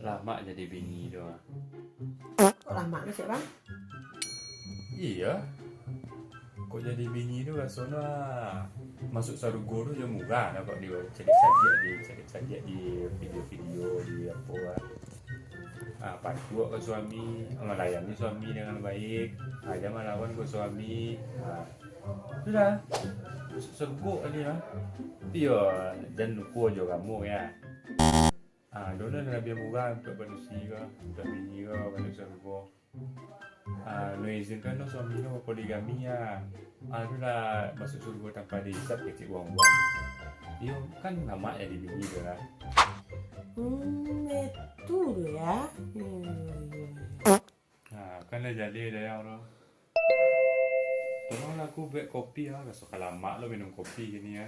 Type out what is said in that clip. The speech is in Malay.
lama jadi bini doang. Kok lama sih bang? Iya, kok jadi bini itu rasanya masuk sarugo tuh jauh murah nah kok dia cari di video-video di apa lah. Patuh ke suami, melayani suami dengan baik, aja melawan ke suami. Sudah, masuk sarugo ini lah. Iya, jangan lupa juga kamu ya. Dona lebih murah untuk manusia, untuk bini masuk sarugo. Lo izinkan lo suami lo poligami ya. Itulah masuk surga tanpa dihisap kecil uang-uang. Iyo kan nama ya di bini tu lah. Itu ya. Kan dah jadi dah yang lo. Tolonglah aku buat kopi lah. Rasa lama lo minum kopi gini ya.